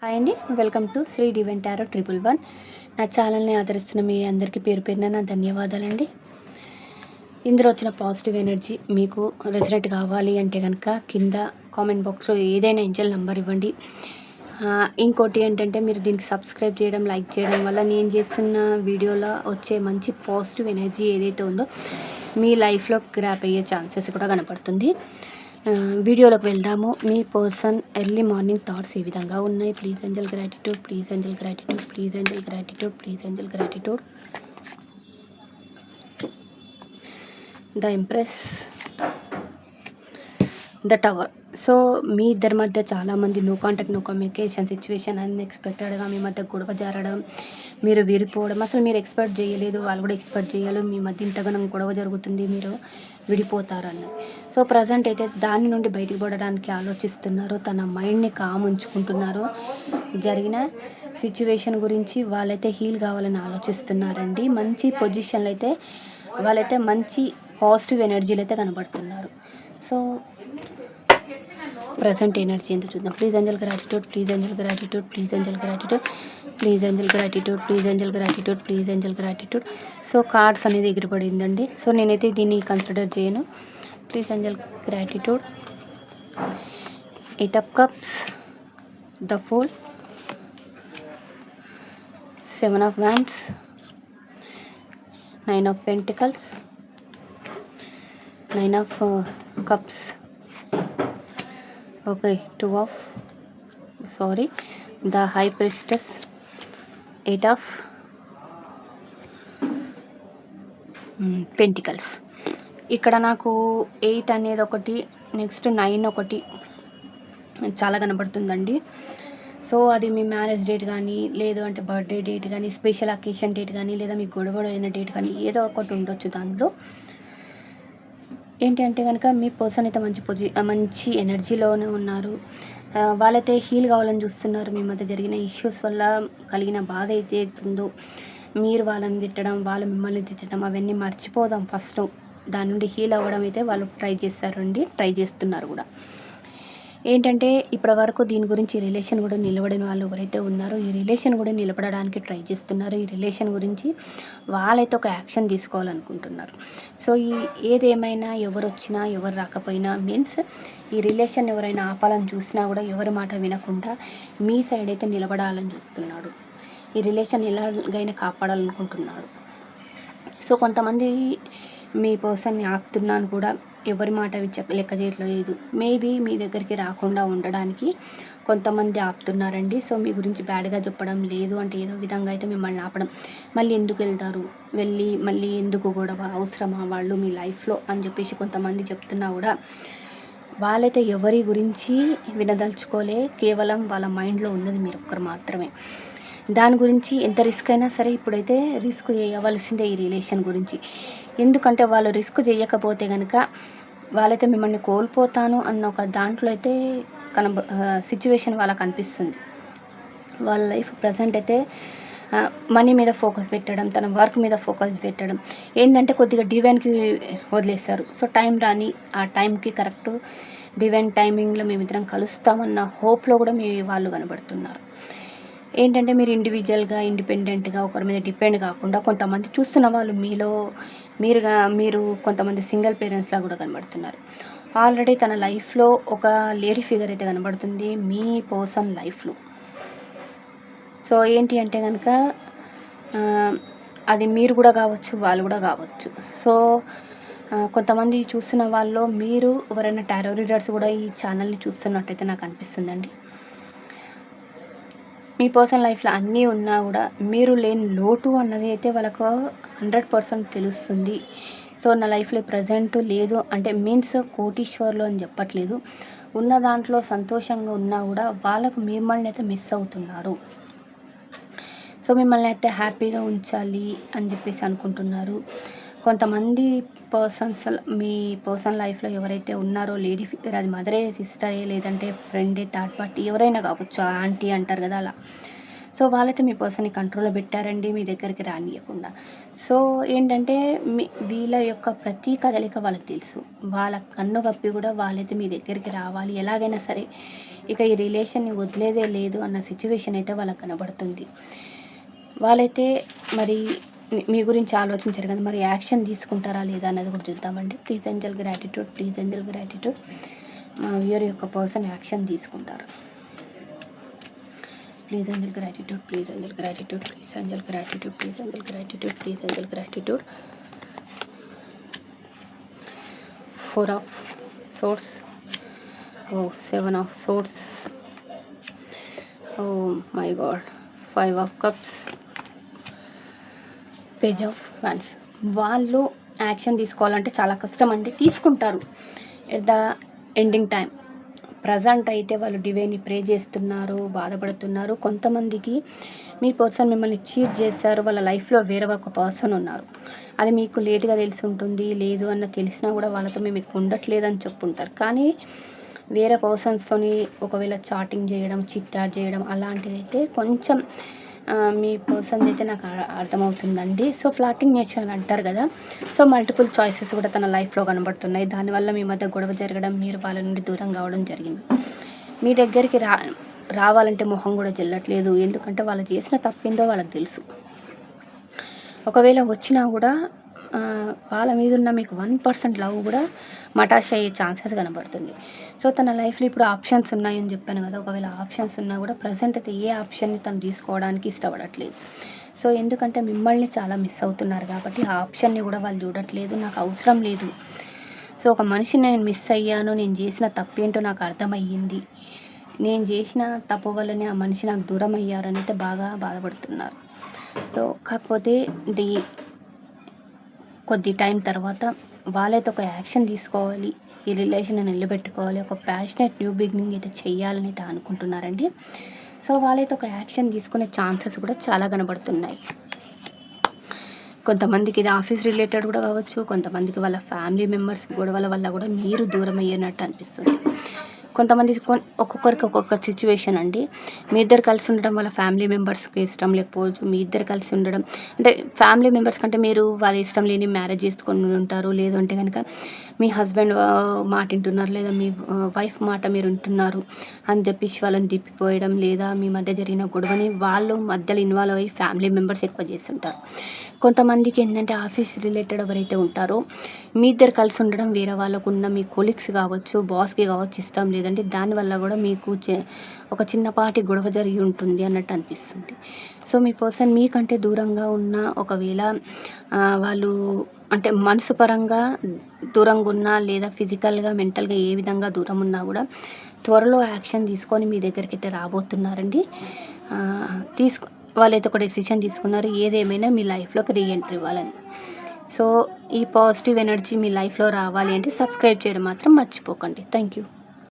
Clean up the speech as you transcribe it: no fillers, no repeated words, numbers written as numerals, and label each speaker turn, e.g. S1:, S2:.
S1: Hi అండి. Welcome to Sri Divine Tarot 111. నా ఛానల్ని ఆదరిస్తున్న మీ అందరికీ పేరు పేరున నా ధన్యవాదాలండి. ఇందులో వచ్చిన పాజిటివ్ ఎనర్జీ మీకు రెసినేట్ కావాలి అంటే కనుక కింద కామెంట్ బాక్స్లో ఏదైనా ఏంజెల్ నెంబర్ ఇవ్వండి. ఇంకోటి ఏంటంటే మీరు దీనికి సబ్స్క్రైబ్ చేయడం, లైక్ చేయడం వల్ల నేను చేస్తున్న వీడియోలో వచ్చే మంచి పాజిటివ్ ఎనర్జీ ఏదైతే ఉందో మీ లైఫ్లో గ్రాప్ అయ్యే ఛాన్సెస్ కూడా కనపడుతుంది. వీడియోలోకి వెళ్దాము. మీ పర్సన్ ఎర్లీ మార్నింగ్ థాట్స్ ఈ విధంగా ఉన్నాయి. Please angel gratitude, please angel gratitude, please angel gratitude, please angel gratitude. The empress, the tower. So మీ ఇద్దరి మధ్య చాలామంది no contact, no communication situation, అన్ఎక్స్పెక్టెడ్గా మీ మధ్య గొడవ జరగడం, మీరు విడిపోవడం, అసలు మీరు ఎక్స్పెక్ట్ చేయలేదు, వాళ్ళు కూడా ఎక్స్పెక్ట్ చేయాలి మీ మధ్య ఇంతగానం గొడవ జరుగుతుంది, మీరు విడిపోతారు అన్నది. సో ప్రజెంట్ అయితే దాని నుండి బయటికి పడడానికి ఆలోచిస్తున్నారు, తన మైండ్ని కామ్ ఉంచుకుంటున్నారు. జరిగిన సిచ్యువేషన్ గురించి వాళ్ళైతే హీల్ కావాలని ఆలోచిస్తున్నారండి. మంచి పొజిషన్లో అయితే వాళ్ళైతే మంచి పాజిటివ్ ఎనర్జీలు అయితే కనబడుతున్నారు. సో ప్రజెంట్ ఎనర్జీ ఎందుకు చూద్దాం. Please angel gratitude, please angel gratitude, please angel gratitude, please angel gratitude, please angel gratitude, please angel gratitude. So cards అనేది ఎగిరిపడిందండి. సో నేనైతే దీన్ని కన్సిడర్ చేయను. Please angel gratitude. 8 of cups, the fool, 7 of wands, 9 of pentacles, 9 of cups. Okay, 2 of the high priestess, 8 of pentacles. ఇక్కడ నాకు 8 అనేది ఒకటి, next 9 ఒకటి చాలా కనబడుతుందండి. సో అది మీ మ్యారేజ్ డేట్ కానీ, లేదు అంటే బర్త్డే డేట్ కానీ, స్పెషల్ అకేషన్ డేట్ కానీ, లేదా మీ గొడవ అయిన డేట్ కానీ ఏదో ఒకటి ఉండొచ్చు. దాంట్లో ఏంటి అంటే కనుక మీ పర్సన్ అయితే మంచి ఎనర్జీలోనే ఉన్నారు. వాళ్ళైతే హీల్ కావాలని చూస్తున్నారు. మీ మధ్య జరిగిన ఇష్యూస్ వల్ల కలిగిన బాధ అయితే ఉందో, మీరు వాళ్ళని తిట్టడం, వాళ్ళు మిమ్మల్ని తిట్టడం, అవన్నీ మర్చిపోదాం ఫస్ట్. దాని నుండి హీల్ అవ్వడం అయితే వాళ్ళు ట్రై చేస్తున్నారు కూడా. ఏంటంటే ఇప్పటి వరకు దీని గురించి రిలేషన్ కూడా నిలబడిన వాళ్ళు ఎవరైతే ఉన్నారో, ఈ రిలేషన్ కూడా నిలబడడానికి ట్రై చేస్తున్నారు. ఈ రిలేషన్ గురించి వాళ్ళైతే ఒక యాక్షన్ తీసుకోవాలనుకుంటున్నారు. సో ఏదేమైనా ఎవరు వచ్చినా ఎవరు రాకపోయినా మీన్స్ ఈ రిలేషన్ ఎవరైనా ఆపాలని చూసినా కూడా ఎవరి మాట వినకుండా మీ సైడ్ అయితే నిలబడాలని చూస్తున్నాడు. ఈ రిలేషన్ ఎలాగైనా కాపాడాలనుకుంటున్నాడు. సో కొంతమంది మీ పర్సన్ని ఆపుతున్నాను కూడా ఎవరి మాట లెక్క చేయట్లేదు. మేబీ మీ దగ్గరికి రాకుండా ఉండడానికి కొంతమంది ఆపుతున్నారండి. సో మీ గురించి బ్యాడ్గా చెప్పడం, లేదు అంటే ఏదో విధంగా అయితే మిమ్మల్ని ఆపడం. మళ్ళీ ఎందుకు వెళ్తారు, మళ్ళీ ఎందుకు గొడవ, అవసరమా వాళ్ళు మీ లైఫ్లో అని చెప్పేసి కొంతమంది చెప్తున్నా కూడా వాళ్ళైతే ఎవరి గురించి వినదలుచుకోలే. కేవలం వాళ్ళ మైండ్లో ఉన్నది మీరు ఒక్కరు మాత్రమే. దాని గురించి ఎంత రిస్క్ అయినా సరే ఇప్పుడైతే రిస్క్ చేయవలసిందే ఈ రిలేషన్ గురించి. ఎందుకంటే వాళ్ళు రిస్క్ చేయకపోతే కనుక వాళ్ళైతే మిమ్మల్ని కోల్పోతాను అన్న ఒక దాంట్లో అయితే సిచ్యువేషన్ వాళ్ళకి అనిపిస్తుంది. వాళ్ళ లైఫ్ ప్రజెంట్ అయితే మనీ మీద ఫోకస్ పెట్టడం, తన వర్క్ మీద ఫోకస్ పెట్టడం, ఏంటంటే కొద్దిగా డివైన్కి వదిలేస్తారు. సో టైం రాని ఆ టైంకి కరెక్ట్ డివైన్ టైమింగ్లో మేమిద్దరం కలుస్తామన్న హోప్లో కూడా మీ వాళ్ళు కనబడుతున్నారు. ఏంటంటే మీరు ఇండివిజువల్గా, ఇండిపెండెంట్గా ఒకరి మీద డిపెండ్ కాకుండా కొంతమంది చూస్తున్న వాళ్ళు మీరు కొంతమంది సింగిల్ పేరెంట్స్లా కూడా కనబడుతున్నారు. ఆల్రెడీ తన లైఫ్లో ఒక లేడీ ఫిగర్ అయితే కనబడుతుంది మీ పర్సన్ లైఫ్లో. సో ఏంటి అంటే కనుక అది మీరు కూడా కావచ్చు, వాళ్ళు కూడా కావచ్చు. సో కొంతమంది చూస్తున్న వాళ్ళు మీరు ఎవరైనా టారో రీడర్స్ కూడా ఈ ఛానల్ని చూస్తున్నట్టయితే నాకు అనిపిస్తుందండి. మీ పర్సనల్ లైఫ్లో అన్నీ ఉన్నా కూడా మీరు లేని లోటు అన్నది అయితే వాళ్ళకు 100% తెలుస్తుంది. సో నా లైఫ్లో ప్రజెంట్ లేదు అంటే మీన్స్ కోటీశ్వర్లు అని చెప్పట్లేదు. ఉన్న దాంట్లో సంతోషంగా ఉన్నా కూడా వాళ్ళకు మిమ్మల్ని అయితే మిస్ అవుతున్నారు. సో మిమ్మల్ని అయితే హ్యాపీగా ఉంచాలి అని చెప్పేసి అనుకుంటున్నారు. కొంతమంది మీ పర్సనల్ లైఫ్లో ఎవరైతే ఉన్నారో లేడీ ఫిగర్, అది మదరే, సిస్టరే, లేదంటే ఫ్రెండే, థర్డ్ పార్టీ ఎవరైనా కావచ్చు, ఆంటీ అంటారు కదా అలా. సో వాళ్ళైతే మీ పర్సన్‌ని కంట్రోల్‌లో పెట్టారండి మీ దగ్గరికి రానీయకుండా. సో ఏంటంటే వీళ్ళ యొక్క ప్రతి కదలిక వాళ్ళకి తెలుసు. వాళ్ళ కన్ను కప్పి కూడా వాళ్ళైతే మీ దగ్గరికి రావాలి. ఎలాగైనా సరే ఇక ఈ రిలేషన్‌ని వదిలేదే లేదు అన్న సిట్యుయేషన్ అయితే వాళ్ళకి కనబడుతుంది. వాళ్ళైతే మరి మీ గురించి ఆలోచించారు కదా! మరి యాక్షన్ తీసుకుంటారా లేదా అన్నది కూడా చూద్దామండి. Please angel gratitude, please angel gratitude. మా వ్యూయర్ యొక్క పర్సన్ యాక్షన్ తీసుకుంటారు. Please angel gratitude, please angel gratitude, please angel gratitude, please angel gratitude, please angel gratitude. 4 of swords, oh 7 of swords, oh my God, 5 of cups, page of wands. వాళ్ళు action తీసుకోవాలంటే చాలా కష్టం అండి. తీసుకుంటారు at the ending time. Present అయితే వాళ్ళు డివైన్ని ప్రే చేస్తున్నారు, బాధపడుతున్నారు. కొంతమందికి మీ పర్సన్ మిమ్మల్ని చీట్ చేశారు, వాళ్ళ లైఫ్లో వేరే ఒక పర్సన్ ఉన్నారు. అది మీకు లేట్గా తెలిసి ఉంటుంది, లేదు అన్న తెలిసినా కూడా వాళ్ళతో మేము ఎక్కువ ఉండట్లేదని చెప్పుంటారు. కానీ వేరే పర్సన్స్తోని ఒకవేళ చాటింగ్ చేయడం, చిట్ చాట్ చేయడం అలాంటిది అయితే కొంచెం మీ పర్సన్ అయితే నాకు అర్థమవుతుందండి. సో ఫ్లాటింగ్ నేచర్ అంటారు కదా, సో మల్టిపుల్ చాయిసెస్ కూడా తన లైఫ్లో కనబడుతున్నాయి. దానివల్ల మీ మధ్య గొడవ జరగడం, మీరు వాళ్ళ నుండి దూరం కావడం జరిగింది. మీ దగ్గరికి రావాలంటే మొహం కూడా చెల్లట్లేదు. ఎందుకంటే వాళ్ళు చేసిన తప్పేందో వాళ్ళకి తెలుసు. ఒకవేళ వచ్చినా కూడా వాళ్ళ మీద ఉన్న మీకు 1% లవ్ కూడా మటాష్ అయ్యే ఛాన్సెస్ కనబడుతుంది. సో తన లైఫ్లో ఇప్పుడు ఆప్షన్స్ ఉన్నాయని చెప్పాను కదా, ఒకవేళ ఆప్షన్స్ ఉన్నా కూడా ప్రజెంట్ అయితే ఏ ఆప్షన్ని తను తీసుకోవడానికి ఇష్టపడట్లేదు. సో ఎందుకంటే మిమ్మల్ని చాలా మిస్ అవుతున్నారు కాబట్టి ఆ ఆప్షన్ని కూడా వాళ్ళు చూడట్లేదు. నాకు అవసరం లేదు, సో ఒక మనిషిని నేను మిస్ అయ్యాను, నేను చేసిన తప్పేంటో నాకు అర్థమయ్యింది, నేను చేసిన తప్పు వల్లనే ఆ మనిషి నాకు దూరం అయ్యారని అయితే బాగా బాధపడుతున్నారు. సో కాకపోతే కొద్ది టైం తర్వాత వాళ్ళైతే ఒక యాక్షన్ తీసుకోవాలి, ఈ రిలేషన్ నిలబెట్టుకోవాలి, ఒక ప్యాషనేట్ న్యూ బిగినింగ్ అయితే చెయ్యాలని అయితే అనుకుంటున్నారండి. సో వాళ్ళైతే ఒక యాక్షన్ తీసుకునే ఛాన్సెస్ కూడా చాలా కనబడుతున్నాయి. కొంతమందికి ఇది ఆఫీస్ రిలేటెడ్ కూడా కావచ్చు, కొంతమందికి వాళ్ళ ఫ్యామిలీ మెంబర్స్ గొడవల వల్ల కూడా మీరు దూరం అయ్యేనట్టు అనిపిస్తుంది. కొంతమంది ఒక్కొక్కరికి ఒక్కొక్క సిచ్యువేషన్ అండి. మీ ఇద్దరు కలిసి ఉండడం వాళ్ళ ఫ్యామిలీ మెంబర్స్కి ఇష్టం లేకపోవచ్చు. మీ ఇద్దరు కలిసి ఉండడం అంటే ఫ్యామిలీ మెంబర్స్ కంటే మీరు వాళ్ళ ఇష్టం లేని మ్యారేజ్ చేసుకొని ఉంటారు. లేదు అంటే కనుక మీ హస్బెండ్ మాట వింటున్నారు, లేదా మీ వైఫ్ మాట మీరు వింటున్నారు అని చెప్పేసి వాళ్ళని తిప్పిపోయడం, లేదా మీ మధ్య జరిగిన గొడవని వాళ్ళు మధ్యలో ఇన్వాల్వ్ అయ్యి ఫ్యామిలీ మెంబర్స్ ఎక్కువ చేస్తుంటారు. కొంతమందికి ఏంటంటే ఆఫీస్ రిలేటెడ్ ఎవరైతే ఉంటారో మీ ఇద్దరు కలిసి ఉండడం వేరే వాళ్ళకు ఉన్న మీ కొలీగ్స్ కావచ్చు, బాస్కి కావచ్చు ఇష్టం లేదంటే దానివల్ల కూడా మీకు ఒక చిన్నపాటి గొడవ జరిగి ఉంటుంది అన్నట్టు అనిపిస్తుంది. సో మీ పర్సన్ మీకంటే దూరంగా ఉన్న ఒకవేళ వాళ్ళు అంటే మనసు పరంగా దూరంగా ఉన్నా, లేదా ఫిజికల్గా మెంటల్గా ఏ విధంగా దూరం ఉన్నా కూడా త్వరలో యాక్షన్ తీసుకొని మీ దగ్గరికి అయితే రాబోతున్నారండి. వాళ్ళైతే ఒక డెసిషన్ తీసుకున్నారు, ఏదేమైనా మీ లైఫ్లోకి రీఎంట్రీ ఇవ్వాలని. సో ఈ పాజిటివ్ ఎనర్జీ మీ లైఫ్లో రావాలి అంటే సబ్స్క్రైబ్ చేయడం మాత్రం మర్చిపోకండి. Thank you.